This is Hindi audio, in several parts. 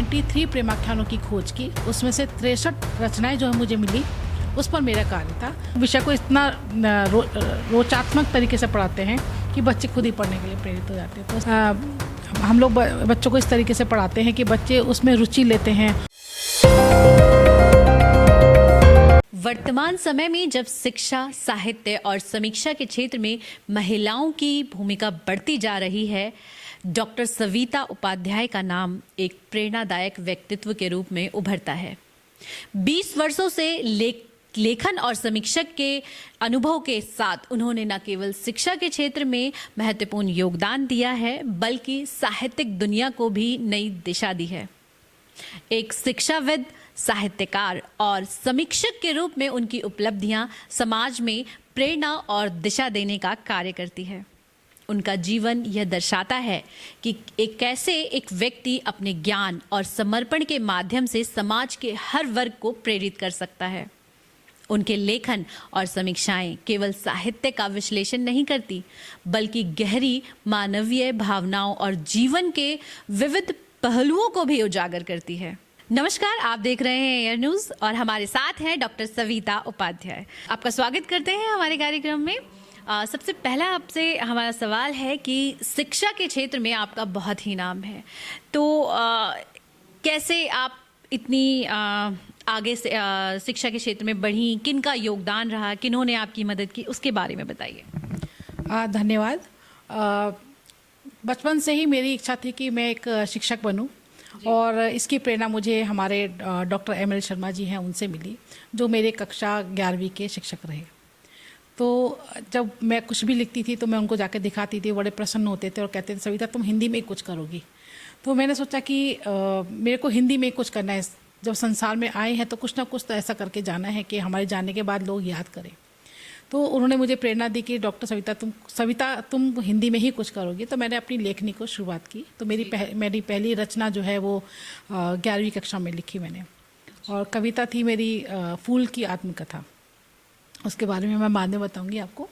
93 प्रेमाख्यानों की खोज की, उसमें से 63 रचनाएं जो है मुझे मिली, उस पर मेरा कार्य था। विषय को इतना रोचात्मक तरीके से पढ़ाते हैं कि बच्चे खुद ही पढ़ने के लिए प्रेरित हो जाते हैं। तो हम लोग बच्चों को इस तरीके से पढ़ाते हैं कि बच्चे उसमें रुचि लेते हैं। वर्तमान समय में जब शिक्षा, साहित्य और समीक्षा के क्षेत्र में महिलाओं की भूमिका बढ़ती जा रही है, डॉक्टर सविता उपाध्याय का नाम एक प्रेरणादायक व्यक्तित्व के रूप में उभरता है। 20 वर्षों से लेखन और समीक्षक के अनुभव के साथ उन्होंने न केवल शिक्षा के क्षेत्र में महत्वपूर्ण योगदान दिया है, बल्कि साहित्यिक दुनिया को भी नई दिशा दी है। एक शिक्षाविद, साहित्यकार और समीक्षक के रूप में उनकी उपलब्धियां समाज में प्रेरणा और दिशा देने का कार्य करती है। उनका जीवन यह दर्शाता है कि कैसे एक व्यक्ति अपने ज्ञान और समर्पण के माध्यम से समाज के हर वर्ग को प्रेरित कर सकता है। उनके लेखन और समीक्षाएं केवल साहित्य का विश्लेषण नहीं करती, बल्कि गहरी मानवीय भावनाओं और जीवन के विविध पहलुओं को भी उजागर करती है। नमस्कार, आप देख रहे हैं एयर न्यूज और हमारे साथ हैं डॉक्टर सविता उपाध्याय। आपका स्वागत करते हैं हमारे कार्यक्रम में। सबसे पहला आपसे हमारा सवाल है कि शिक्षा के क्षेत्र में आपका बहुत ही नाम है, तो कैसे आप इतनी आगे से शिक्षा के क्षेत्र में बढ़ी, किन का योगदान रहा, किन्होंने आपकी मदद की, उसके बारे में बताइए। धन्यवाद। बचपन से ही मेरी इच्छा थी कि मैं एक शिक्षक बनूं और इसकी प्रेरणा मुझे हमारे डॉक्टर एमएल शर्मा जी हैं, उनसे मिली, जो मेरे कक्षा 11वीं के शिक्षक रहे। तो जब मैं कुछ भी लिखती थी तो मैं उनको जाकर दिखाती थी, बड़े प्रसन्न होते थे और कहते थे सविता तुम हिंदी में कुछ करोगी। तो मैंने सोचा कि मेरे को हिंदी में कुछ करना है। जब संसार में आए हैं तो कुछ ना कुछ तो ऐसा करके जाना है कि हमारे जाने के बाद लोग याद करें। तो उन्होंने मुझे प्रेरणा दी कि डॉक्टर सविता तुम हिंदी में ही कुछ करोगी। तो मैंने अपनी लेखनी को शुरुआत की। तो मेरी पहली रचना जो है वो 11वीं कक्षा में लिखी मैंने, और कविता थी मेरी फूल की आत्मकथा। उसके बारे में मैं बाद में बताऊंगी आपको।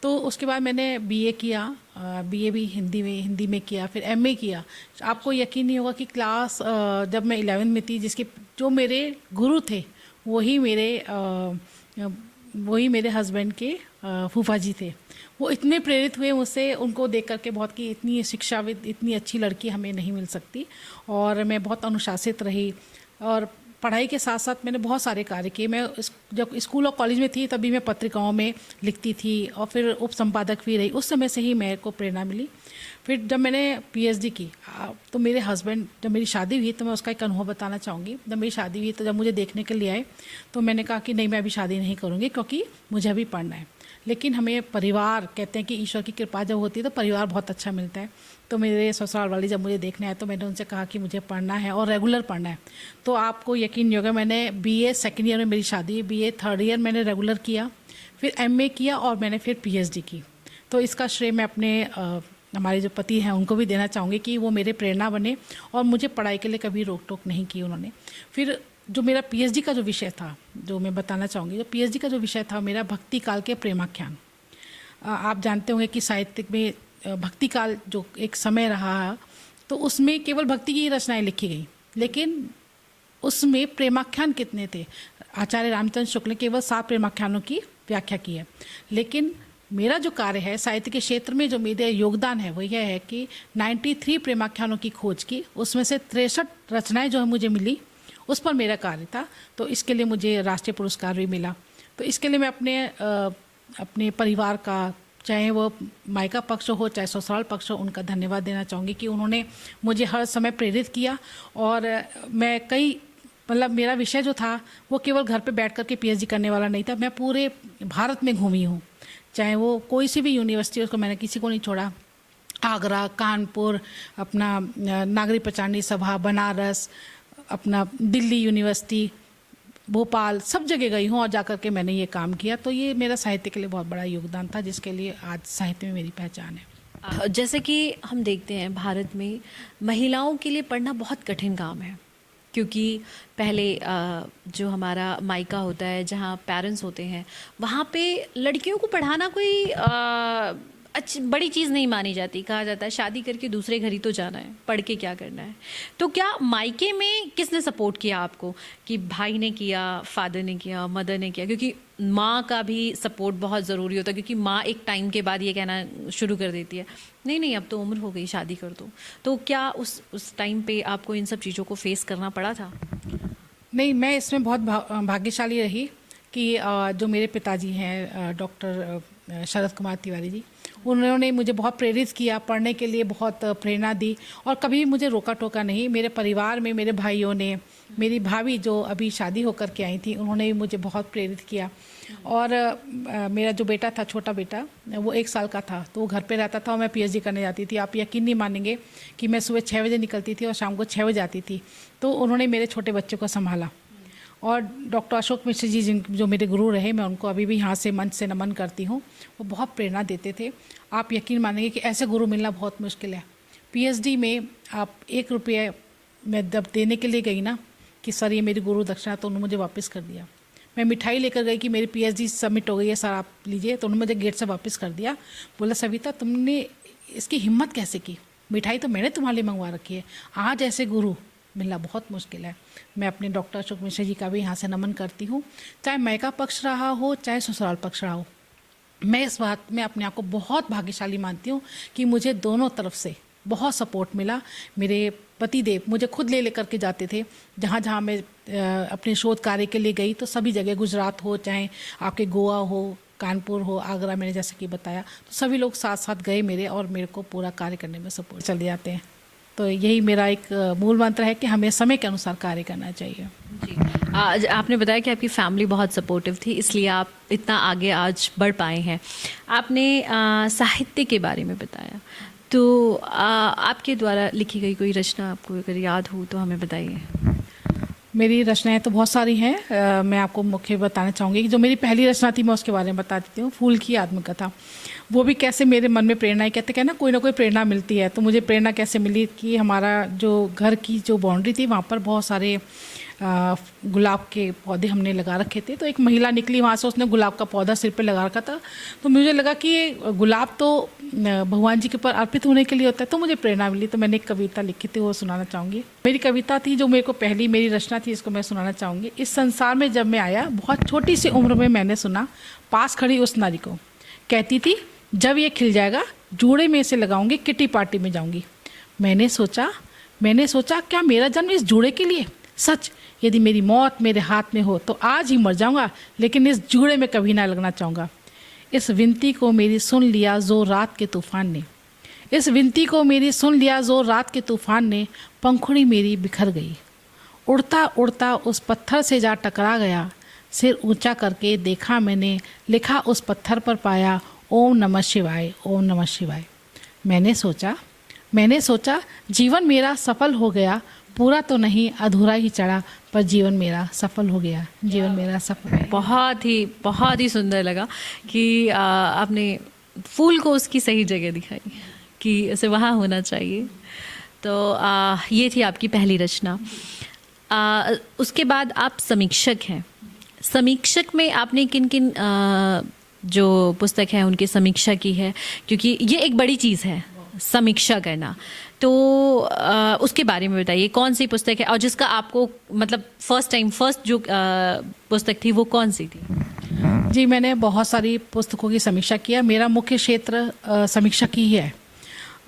तो उसके बाद मैंने बीए किया, बीए भी हिंदी में किया, फिर एमए किया। आपको यकीन नहीं होगा कि क्लास जब मैं 11वीं में थी, जो मेरे गुरु थे वही मेरे हस्बैंड के फूफा जी थे। वो इतने प्रेरित हुए मुझसे, उनको देख करके बहुत कि इतनी शिक्षाविद, इतनी अच्छी लड़की हमें नहीं मिल सकती। और मैं बहुत अनुशासित रही और पढ़ाई के साथ साथ मैंने बहुत सारे कार्य किए। मैं जब स्कूल और कॉलेज में थी तभी मैं पत्रिकाओं में लिखती थी और फिर उप संपादक भी रही। उस समय से ही मेरे को प्रेरणा मिली। फिर जब मैंने पीएचडी की तो मेरे हस्बैंड, जब मेरी शादी हुई तो मैं उसका एक अनुभव बताना चाहूँगी। जब मेरी शादी हुई तो जब मुझे देखने के लिए आए तो मैंने कहा कि नहीं, मैं अभी शादी नहीं करूँगी क्योंकि मुझे अभी पढ़ना है। लेकिन हमें परिवार, कहते हैं कि ईश्वर की कृपा जब होती है तो परिवार बहुत अच्छा मिलता है। तो मेरे ससुराल वाले जब मुझे देखने आए तो मैंने उनसे कहा कि मुझे पढ़ना है और रेगुलर पढ़ना है। तो आपको यकीन नहीं होगा, मैंने बीए सेकेंड ईयर में मेरी शादी, बीए थर्ड ईयर मैंने रेगुलर किया, फिर एमए किया और मैंने फिर पीएचडी की। तो इसका श्रेय मैं अपने हमारे जो पति हैं उनको भी देना चाहूँगी कि वो मेरे प्रेरणा बने और मुझे पढ़ाई के लिए कभी रोक टोक नहीं की उन्होंने। फिर जो मेरा पीएचडी का जो विषय था, जो मैं बताना चाहूँगी, जो पीएचडी का जो विषय था मेरा भक्ति काल के प्रेमाख्यान। आप जानते होंगे कि साहित्य में भक्ति काल जो एक समय रहा तो उसमें केवल भक्ति की रचनाएं लिखी गई, लेकिन उसमें प्रेमाख्यान कितने थे। आचार्य रामचंद्र शुक्ल ने केवल 7 प्रेमाख्यानों की व्याख्या की है। लेकिन मेरा जो कार्य है साहित्य के क्षेत्र में, जो मेरा योगदान है वो यह है कि 93 प्रेमाख्यानों की खोज की, उसमें से 63 रचनाएं जो है मुझे मिली, उस पर मेरा कार्य था। तो इसके लिए मुझे राष्ट्रीय पुरस्कार भी मिला। तो इसके लिए मैं अपने परिवार का, चाहे वो मायका पक्ष हो चाहे ससुराल पक्ष हो, उनका धन्यवाद देना चाहूँगी कि उन्होंने मुझे हर समय प्रेरित किया। और मैं मेरा विषय जो था वो केवल घर पे बैठ कर के पीएचडी करने वाला नहीं था। मैं पूरे भारत में घूमी हूँ, चाहे वो कोई सी भी यूनिवर्सिटी, उसको मैंने किसी को नहीं छोड़ा। आगरा, कानपुर, अपना नागरिक प्रचारणी सभा, बनारस, अपना दिल्ली यूनिवर्सिटी, भोपाल, सब जगह गई हूँ और जाकर के मैंने ये काम किया। तो ये मेरा साहित्य के लिए बहुत बड़ा योगदान था, जिसके लिए आज साहित्य में मेरी पहचान है। जैसे कि हम देखते हैं भारत में महिलाओं के लिए पढ़ना बहुत कठिन काम है, क्योंकि पहले जो हमारा मायका होता है, जहाँ पेरेंट्स होते हैं, वहाँ पे लड़कियों को पढ़ाना कोई अच्छी बड़ी चीज़ नहीं मानी जाती। कहा जाता है शादी करके दूसरे घर ही तो जाना है, पढ़ के क्या करना है। तो क्या मायके में किसने सपोर्ट किया आपको, कि भाई ने किया, फादर ने किया, मदर ने किया? क्योंकि माँ का भी सपोर्ट बहुत ज़रूरी होता है, क्योंकि माँ एक टाइम के बाद ये कहना शुरू कर देती है नहीं नहीं अब तो उम्र हो गई, शादी कर दो। तो क्या उस टाइम पे आपको इन सब चीज़ों को फेस करना पड़ा था? नहीं, मैं इसमें बहुत भाग्यशाली रही कि जो मेरे पिताजी हैं डॉक्टर शरद कुमार तिवारी जी, उन्होंने मुझे बहुत प्रेरित किया, पढ़ने के लिए बहुत प्रेरणा दी और कभी मुझे रोका टोका नहीं। मेरे परिवार में मेरे भाइयों ने, मेरी भाभी जो अभी शादी होकर के आई थी, उन्होंने भी मुझे बहुत प्रेरित किया। और मेरा जो बेटा था, छोटा बेटा, वो 1 साल का था, तो वो घर पे रहता था और मैं पीएचडी करने जाती थी। आप यकीन नहीं मानेंगे कि मैं सुबह 6 बजे निकलती थी और शाम को 6 बजे आती थी। तो उन्होंने मेरे छोटे बच्चे को संभाला। और डॉक्टर अशोक मिश्र जी जो मेरे गुरु रहे, मैं उनको अभी भी यहाँ से मंच से नमन करती हूँ। वो बहुत प्रेरणा देते थे। आप यकीन मानेंगे कि ऐसे गुरु मिलना बहुत मुश्किल है। पीएचडी में आप 1 रुपये मैं जब देने के लिए गई ना कि सर ये मेरी गुरु दक्षिणा, तो उन्होंने मुझे वापस कर दिया। मैं मिठाई लेकर गई कि मेरी पीएचडी सबमिट हो गई है सर, आप लीजिए, तो उन्होंने मुझे गेट से वापस कर दिया। बोला सविता तुमने इसकी हिम्मत कैसे की, मिठाई तो मैंने तुम्हारे लिए मंगवा रखी है। आज ऐसे गुरु मिलना बहुत मुश्किल है। मैं अपने डॉक्टर अशोक मिश्र जी का भी यहाँ से नमन करती हूँ। चाहे मायका पक्ष रहा हो, चाहे ससुराल पक्ष रहा हो, मैं इस बात में अपने आप को बहुत भाग्यशाली मानती हूँ कि मुझे दोनों तरफ से बहुत सपोर्ट मिला। मेरे पति देव मुझे खुद ले लेकर के जाते थे जहाँ जहाँ मैं अपने शोध कार्य के लिए गई, तो सभी जगह, गुजरात हो, चाहे आपके गोवा हो, कानपुर हो, आगरा, मैंने जैसे कि बताया, तो सभी लोग साथ साथ गए मेरे और मेरे को पूरा कार्य करने में सपोर्ट चले जाते हैं। तो यही मेरा एक मूल मंत्र है कि हमें समय के अनुसार कार्य करना चाहिए। जी, आज आपने बताया कि आपकी फैमिली बहुत सपोर्टिव थी, इसलिए आप इतना आगे आज बढ़ पाए हैं। आपने साहित्य के बारे में बताया, तो आपके द्वारा लिखी गई कोई रचना आपको अगर याद हो तो हमें बताइए। मेरी रचनाएं तो बहुत सारी हैं। मैं आपको मुख्य बताना चाहूँगी कि जो मेरी पहली रचना थी मैं उसके बारे में बता देती हूँ। फूल की आत्मकथा। वो भी कैसे मेरे मन में प्रेरणा, कहते हैं ना कोई ना कोई प्रेरणा मिलती है। तो मुझे प्रेरणा कैसे मिली कि हमारा जो घर की जो बाउंड्री थी, वहाँ पर बहुत सारे गुलाब के पौधे हमने लगा रखे थे। तो एक महिला निकली वहाँ से, उसने गुलाब का पौधा सिर पे लगा रखा था। तो मुझे लगा कि ये गुलाब तो भगवान जी के ऊपर अर्पित होने के लिए होता है। तो मुझे प्रेरणा मिली, तो मैंने एक कविता लिखी थी, वो सुनाना चाहूँगी। मेरी कविता थी जो मेरे को पहली मेरी रचना थी, इसको मैं सुनाना चाहूँगी। इस संसार में जब मैं आया, बहुत छोटी सी उम्र में मैंने सुना पास खड़ी उस नारी को, कहती थी जब ये खिल जाएगा जूड़े में इसे लगाऊंगी, किटी पार्टी में जाऊंगी। मैंने सोचा क्या मेरा जन्म इस जूड़े के लिए? सच, यदि मेरी मौत मेरे हाथ में हो तो आज ही मर जाऊंगा, लेकिन इस जूड़े में कभी ना लगना चाहूँगा। इस विनती को मेरी सुन लिया जो रात के तूफान ने, इस विनती को मेरी सुन लिया जो रात के तूफान ने, पंखुड़ी मेरी बिखर गई। उड़ता उड़ता उस पत्थर से जा टकरा गया, सिर ऊंचा करके देखा मैंने, लिखा उस पत्थर पर पाया ओम नमः शिवाय, ओम नमः शिवाय। मैंने सोचा जीवन मेरा सफल हो गया, पूरा तो नहीं अधूरा ही चढ़ा, पर जीवन मेरा सफल हो गया, जीवन मेरा सफल है। बहुत ही सुंदर लगा कि आपने फूल को उसकी सही जगह दिखाई कि उसे वहाँ होना चाहिए। तो ये थी आपकी पहली रचना। उसके बाद आप समीक्षक हैं। समीक्षक में आपने किन किन जो पुस्तक है उनकी समीक्षा की है, क्योंकि ये एक बड़ी चीज़ है समीक्षा करना। तो उसके बारे में बताइए, कौन सी पुस्तक है और जिसका आपको मतलब फर्स्ट जो पुस्तक थी वो कौन सी थी? जी, मैंने बहुत सारी पुस्तकों की समीक्षा किया। मेरा मुख्य क्षेत्र समीक्षा की ही है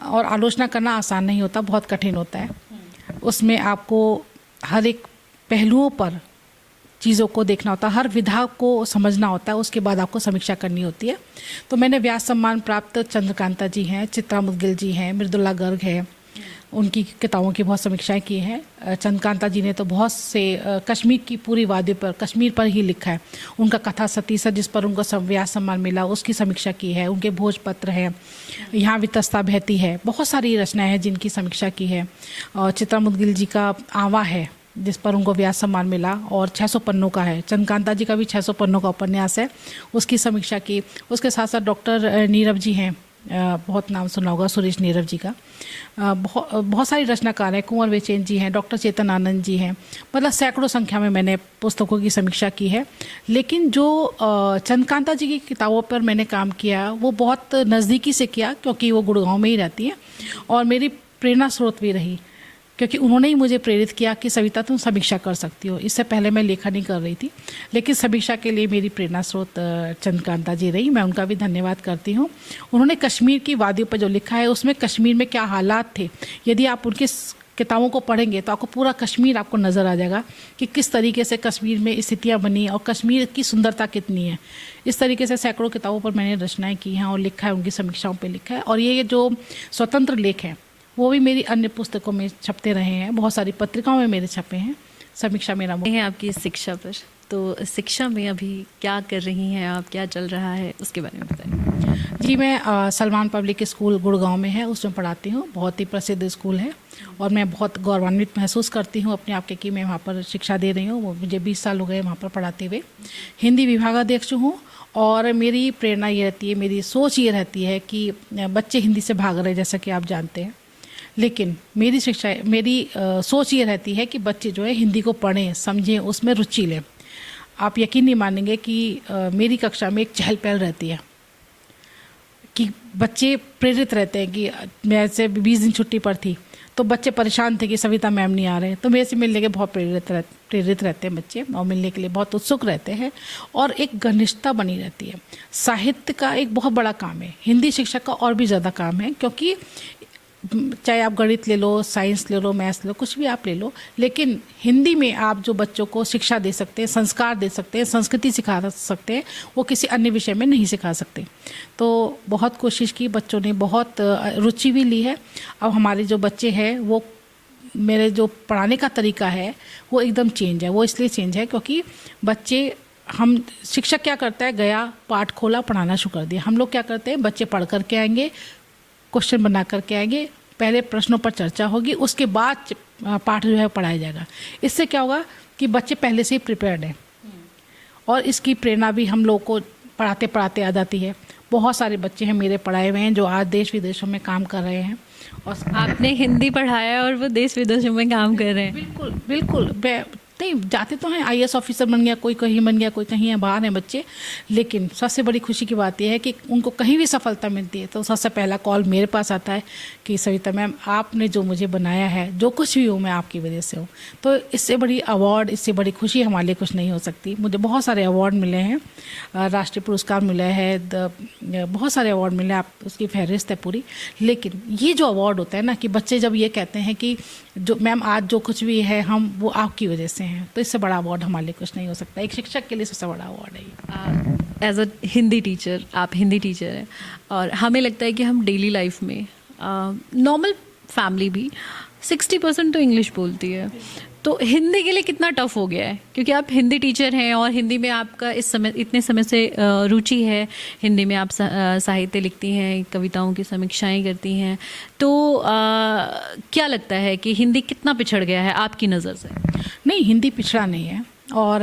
और आलोचना करना आसान नहीं होता, बहुत कठिन होता है। उसमें आपको हर एक पहलुओं पर चीज़ों को देखना होता है, हर विधा को समझना होता है, उसके बाद आपको समीक्षा करनी होती है। तो मैंने व्यास सम्मान प्राप्त चंद्रकांता जी हैं, चित्रा मुदगिल जी हैं, मृदुला गर्ग है, उनकी किताबों की बहुत समीक्षाएं की हैं। चंद्रकांता जी ने तो बहुत से कश्मीर की पूरी वादी पर, कश्मीर पर ही लिखा है। उनका कथा सतीसा जिस पर उनको व्यास सम्मान मिला, उसकी समीक्षा की है। उनके भोजपत्र है, यहाँ वितस्ता बहती है, बहुत सारी रचनाएं हैं जिनकी समीक्षा की है। और चित्रा मुदगिल जी का आवा है जिस पर उनको व्यास सम्मान मिला और 600 पन्नों का है। चंद्रकांता जी का भी 600 पन्नों का उपन्यास है, उसकी समीक्षा की। उसके साथ साथ डॉक्टर नीरव जी हैं बहुत नाम सुना होगा सुरेश नीरव जी का। बहुत सारी रचनाकार हैं, कुंवर बेचैन जी हैं, डॉक्टर चेतन आनंद जी हैं, मतलब सैकड़ों संख्या में मैंने पुस्तकों की समीक्षा की है। लेकिन जो चंद्रकांता जी की किताबों पर मैंने काम किया वो बहुत नज़दीकी से किया, क्योंकि वो गुड़गांव में ही रहती हैं और मेरी प्रेरणा स्रोत भी रही, क्योंकि उन्होंने ही मुझे प्रेरित किया कि सविता तुम समीक्षा कर सकती हो। इससे पहले मैं लेखन नहीं कर रही थी, लेकिन समीक्षा के लिए मेरी प्रेरणा स्रोत चंद्रकांता जी रही। मैं उनका भी धन्यवाद करती हूँ। उन्होंने कश्मीर की वादियों पर जो लिखा है उसमें कश्मीर में क्या हालात थे, यदि आप उनकी किताबों को पढ़ेंगे तो आपको पूरा कश्मीर आपको नज़र आ जाएगा कि किस तरीके से कश्मीर में स्थितियाँ बनी और कश्मीर की सुंदरता कितनी है। इस तरीके से सैकड़ों किताबों पर मैंने रचनाएँ की हैं और लिखा है, उनकी समीक्षाओं पर लिखा है। और ये जो स्वतंत्र लेख हैं वो भी मेरी अन्य पुस्तकों में छपते रहे हैं, बहुत सारी पत्रिकाओं में मेरे छपे हैं। समीक्षा मेरा है आपकी शिक्षा पर, तो शिक्षा में अभी क्या कर रही हैं आप, क्या चल रहा है उसके बारे में बताएं। जी, मैं सलमान पब्लिक स्कूल गुड़गांव में है, उसमें पढ़ाती हूँ। बहुत ही प्रसिद्ध स्कूल है और मैं बहुत गौरवान्वित महसूस करती हूँ अपने आप के कि मैं वहाँ पर शिक्षा दे रही हूँ। वो मुझे 20 साल हो गए वहाँ पर पढ़ाते हुए। हिंदी विभागाध्यक्ष हूँ और मेरी प्रेरणा ये रहती है, मेरी सोच ये रहती है कि बच्चे हिंदी से भाग रहे हैं, जैसा कि आप जानते हैं, लेकिन मेरी सोच ये रहती है कि बच्चे जो है हिंदी को पढ़ें, समझें, उसमें रुचि लें। आप यकीन नहीं मानेंगे कि मेरी कक्षा में एक चहल पहल रहती है कि बच्चे प्रेरित रहते हैं कि मैं ऐसे 20 दिन छुट्टी पर थी तो बच्चे परेशान थे कि सविता मैम नहीं आ रहे, तो मेरे से मिलने के बहुत प्रेरित रहते हैं बच्चे और मिलने के लिए बहुत उत्सुक रहते हैं और एक घनिष्ठता बनी रहती है। साहित्य का एक बहुत बड़ा काम है, हिंदी शिक्षक का और भी ज़्यादा काम है, क्योंकि चाहे आप गणित ले लो, साइंस ले लो, मैथ्स ले लो, कुछ भी आप ले लो, लेकिन हिंदी में आप जो बच्चों को शिक्षा दे सकते हैं, संस्कार दे सकते हैं, संस्कृति सिखा सकते हैं, वो किसी अन्य विषय में नहीं सिखा सकते। तो बहुत कोशिश की, बच्चों ने बहुत रुचि भी ली है। अब हमारे जो बच्चे हैं वो, मेरे जो पढ़ाने का तरीका है वो एकदम चेंज है। वो इसलिए चेंज है क्योंकि बच्चे, हम शिक्षक क्या करता है, गया, पाठ खोला, पढ़ाना शुरू कर दिया। हम लोग क्या करते हैं, बच्चे पढ़ करके आएंगे, क्वेश्चन बना करके आएंगे, पहले प्रश्नों पर चर्चा होगी, उसके बाद पाठ जो है पढ़ाया जाएगा। इससे क्या होगा कि बच्चे पहले से ही प्रिपेयर्ड हैं और इसकी प्रेरणा भी हम लोग को पढ़ाते पढ़ाते आ जाती है। बहुत सारे बच्चे हैं मेरे पढ़ाए हुए हैं जो आज देश विदेशों में काम कर रहे हैं। और आपने हिंदी पढ़ाया और वो देश विदेशों में काम कर रहे हैं। बिल्कुल बिल्कुल, नहीं जाते तो हैं, IAS ऑफिसर बन गया, कोई कहीं बन गया, कोई कहीं है, बाहर हैं बच्चे। लेकिन सबसे बड़ी खुशी की बात यह है कि उनको कहीं भी सफलता मिलती है तो सबसे पहला कॉल मेरे पास आता है कि सविता मैम, आपने जो मुझे बनाया है, जो कुछ भी हूँ मैं आपकी वजह से हूँ। तो इससे बड़ी अवार्ड, इससे बड़ी खुशी हमारे लिए कुछ नहीं हो सकती। मुझे बहुत सारे अवार्ड मिले हैं, राष्ट्रीय पुरस्कार मिले हैं, बहुत सारे अवार्ड मिले, आप उसकी फहरिस्त है पूरी। लेकिन ये जो अवार्ड होता है ना, कि बच्चे जब ये कहते हैं कि जो मैम आज जो कुछ भी है हम वो आपकी वजह से हैं, तो इससे बड़ा अवार्ड हमारे लिए कुछ नहीं हो सकता। एक शिक्षक के लिए सबसे बड़ा अवार्ड है ये। एज अ हिंदी टीचर, आप हिंदी टीचर हैं और हमें लगता है कि हम डेली लाइफ में, नॉर्मल फैमिली भी 60% तो इंग्लिश बोलती है, तो हिंदी के लिए कितना टफ हो गया है? क्योंकि आप हिंदी टीचर हैं और हिंदी में आपका इतने समय से रुचि है, हिंदी में आप साहित्य लिखती हैं, कविताओं की समीक्षाएं करती हैं, तो क्या लगता है कि हिंदी कितना पिछड़ गया है आपकी नज़र से? नहीं, हिंदी पिछड़ा नहीं है और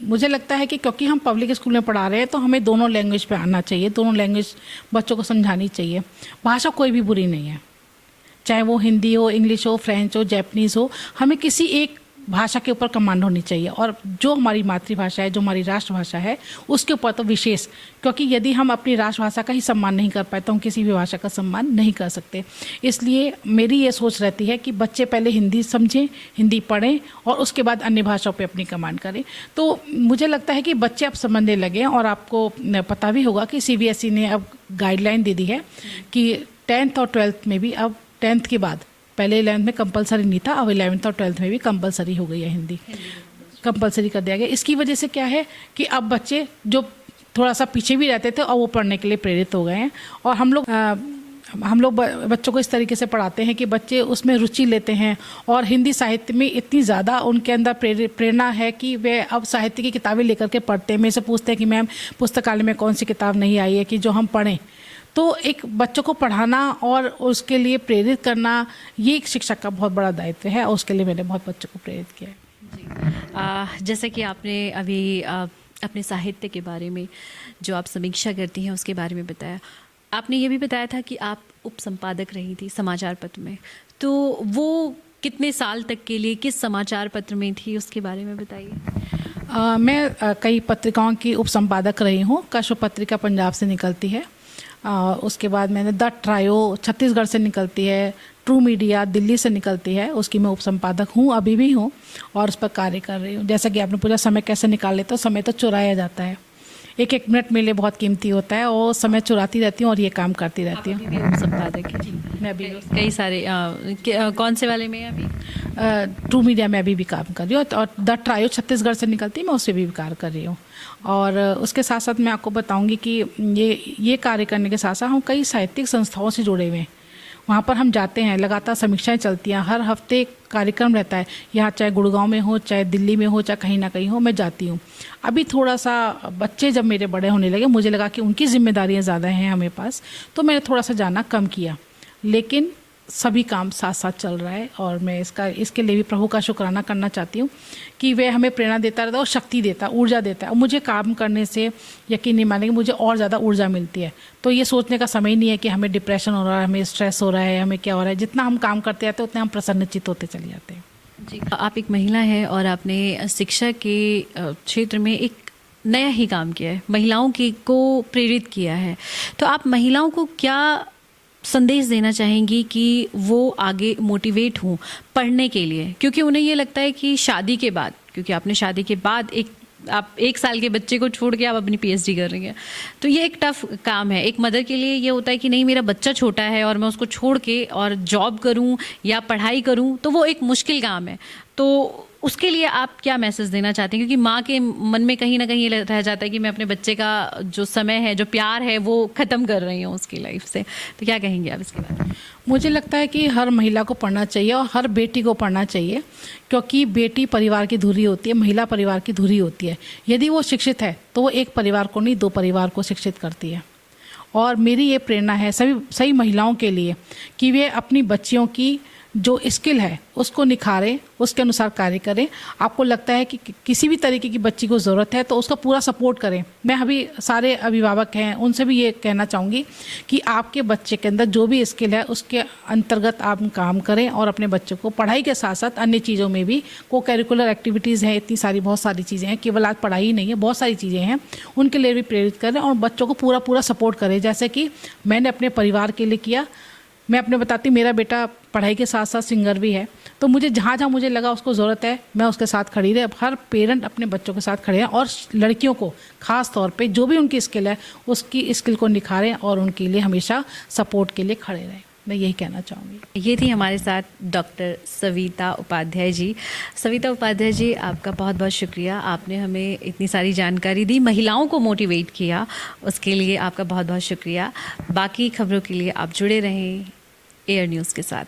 मुझे लगता है कि क्योंकि हम पब्लिक स्कूल में पढ़ा रहे हैं तो हमें दोनों लैंग्वेज पे आना चाहिए, दोनों लैंग्वेज बच्चों को समझानी चाहिए। भाषा कोई भी बुरी नहीं है, चाहे वो हिंदी हो, इंग्लिश हो, फ्रेंच हो, जैपनीज़ हो, हमें किसी एक भाषा के ऊपर कमांड होनी चाहिए। और जो हमारी मातृभाषा है, जो हमारी राष्ट्रभाषा है, उसके ऊपर तो विशेष, क्योंकि यदि हम अपनी राष्ट्रभाषा का ही सम्मान नहीं कर पाए तो हम किसी भी भाषा का सम्मान नहीं कर सकते। इसलिए मेरी ये सोच रहती है कि बच्चे पहले हिंदी समझें, हिंदी पढ़ें और उसके बाद अन्य भाषाओं पे अपनी कमांड करें। तो मुझे लगता है कि बच्चे अब समझने लगे, और आपको पता भी होगा कि CBSE ने अब गाइडलाइन दे दी है कि 10th और 12th में भी, अब 10th के बाद, पहले 11th में कंपलसरी नहीं था, अब 11th और 12th में भी कंपलसरी हो गई है, हिंदी कंपलसरी कर दिया गया। इसकी वजह से क्या है कि अब बच्चे जो थोड़ा सा पीछे भी रहते थे और वो पढ़ने के लिए प्रेरित हो गए हैं। और हम लोग बच्चों को इस तरीके से पढ़ाते हैं कि बच्चे उसमें रुचि लेते हैं और हिंदी साहित्य में इतनी ज़्यादा उनके अंदर प्रेरणा है कि वे अब साहित्य की किताबें लेकर के पढ़ते हैं। मेरे से पूछते हैं कि मैम पुस्तकालय में कौन सी किताब नहीं आई है कि जो हम पढ़ें। तो एक बच्चों को पढ़ाना और उसके लिए प्रेरित करना, ये एक शिक्षक का बहुत बड़ा दायित्व है और उसके लिए मैंने बहुत बच्चों को प्रेरित किया है। जैसे कि आपने अभी अपने साहित्य के बारे में, जो आप समीक्षा करती हैं, उसके बारे में बताया, आपने ये भी बताया था कि आप उप संपादक रही थी समाचार पत्र में, तो वो कितने साल तक के लिए किस समाचार पत्र में थी, उसके बारे में बताइए। मैं कई पत्रिकाओं की उप संपादक रही हूँ। कश्यप पत्रिका पंजाब से निकलती है, उसके बाद मैंने द ट्रायो छत्तीसगढ़ से निकलती है, ट्रू मीडिया दिल्ली से निकलती है, उसकी मैं उप संपादक हूँ, अभी भी हूँ और उस पर कार्य कर रही हूँ। जैसा कि आपने पूछा समय कैसे निकाल लेते हो, समय तो चुराया जाता है। एक एक मिनट मेरे लिए बहुत कीमती होता है और समय चुराती रहती हूँ और ये काम करती रहती हूँ। अभी भी उप संपादक है? मैं अभी कई सारे कौन से वाले में अभी? ट्रू मीडिया में अभी भी काम कर रही हूँ और द ट्रायो छत्तीसगढ़ से निकलती है, मैं उससे भी कार्य कर रही हूँ। और उसके साथ साथ मैं आपको बताऊंगी कि ये कार्य करने के साथ साथ हम कई साहित्यिक संस्थाओं से जुड़े हुए हैं। वहाँ पर हम जाते हैं, लगातार समीक्षाएं चलती हैं, हर हफ्ते कार्यक्रम रहता है, यहाँ चाहे गुड़गांव में हो, चाहे दिल्ली में हो, चाहे कहीं ना कहीं हो, मैं जाती हूँ। अभी थोड़ा सा बच्चे जब मेरे बड़े होने लगे, मुझे लगा कि उनकी जिम्मेदारियाँ ज़्यादा हैं हमें पास, तो मैंने थोड़ा सा जाना कम किया। लेकिन सभी काम साथ साथ चल रहा है और मैं इसके लिए भी प्रभु का शुक्राना करना चाहती हूँ कि वे हमें प्रेरणा देता रहता है और शक्ति देता है, ऊर्जा देता है। और मुझे काम करने से यकीन नहीं मानेंगे, मुझे और ज़्यादा ऊर्जा मिलती है। तो ये सोचने का समय नहीं है कि हमें डिप्रेशन हो रहा है, हमें स्ट्रेस हो रहा है, हमें क्या हो रहा है। जितना हम काम करते जाते हैं उतने हम प्रसन्नचित्त होते चले जाते हैं। जी, आप एक महिला हैं और आपने शिक्षा के क्षेत्र में एक नया ही काम किया है, महिलाओं को प्रेरित किया है। तो आप महिलाओं को क्या संदेश देना चाहेंगी कि वो आगे मोटिवेट हों पढ़ने के लिए? क्योंकि उन्हें ये लगता है कि शादी के बाद, क्योंकि आपने शादी के बाद आप 1 साल के बच्चे को छोड़ के आप अपनी पीएचडी कर रही हैं, तो ये एक टफ काम है। एक मदर के लिए ये होता है कि नहीं, मेरा बच्चा छोटा है और मैं उसको छोड़ के और जॉब करूं या पढ़ाई करूं, तो वो एक मुश्किल काम है। तो उसके लिए आप क्या मैसेज देना चाहते हैं? क्योंकि माँ के मन में कहीं ना कहीं ये रह जाता है कि मैं अपने बच्चे का जो समय है, जो प्यार है, वो ख़त्म कर रही हूँ उसकी लाइफ से। तो क्या कहेंगे आप इसके बारे में? मुझे लगता है कि हर महिला को पढ़ना चाहिए और हर बेटी को पढ़ना चाहिए, क्योंकि बेटी परिवार की धुरी होती है, महिला परिवार की धुरी होती है। यदि वो शिक्षित है तो वो एक परिवार को नहीं, 2 परिवार को शिक्षित करती है। और मेरी ये प्रेरणा है सही महिलाओं के लिए कि वे अपनी बच्चियों की जो स्किल है उसको निखारें, उसके अनुसार कार्य करें। आपको लगता है कि किसी भी तरीके की बच्ची को ज़रूरत है तो उसका पूरा सपोर्ट करें। मैं अभी सारे अभिभावक हैं उनसे भी ये कहना चाहूँगी कि आपके बच्चे के अंदर जो भी स्किल है उसके अंतर्गत आप काम करें और अपने बच्चों को पढ़ाई के साथ साथ अन्य चीज़ों में भी को करिकुलर एक्टिविटीज़ हैं, इतनी सारी बहुत सारी चीज़ें हैं, केवल आज पढ़ाई ही नहीं है, बहुत सारी चीज़ें हैं, उनके लिए भी प्रेरित करें और बच्चों को पूरा सपोर्ट करें। जैसे कि मैंने अपने परिवार के लिए किया। मैं अपने बताती हूँ, मेरा बेटा पढ़ाई के साथ साथ सिंगर भी है, तो मुझे जहाँ जहाँ मुझे लगा उसको ज़रूरत है मैं उसके साथ खड़ी रही। हर पेरेंट अपने बच्चों के साथ खड़े हैं और लड़कियों को ख़ास तौर पे जो भी उनकी स्किल है उसकी स्किल को निखारें और उनके लिए हमेशा सपोर्ट के लिए खड़े रहें। मैं यही कहना चाहूँगी। ये थी हमारे साथ डॉक्टर सविता उपाध्याय जी। सविता उपाध्याय जी, आपका बहुत बहुत शुक्रिया। आपने हमें इतनी सारी जानकारी दी, महिलाओं को मोटिवेट किया, उसके लिए आपका बहुत बहुत शुक्रिया। बाकी खबरों के लिए आप जुड़े रहें एयर न्यूज़ के साथ।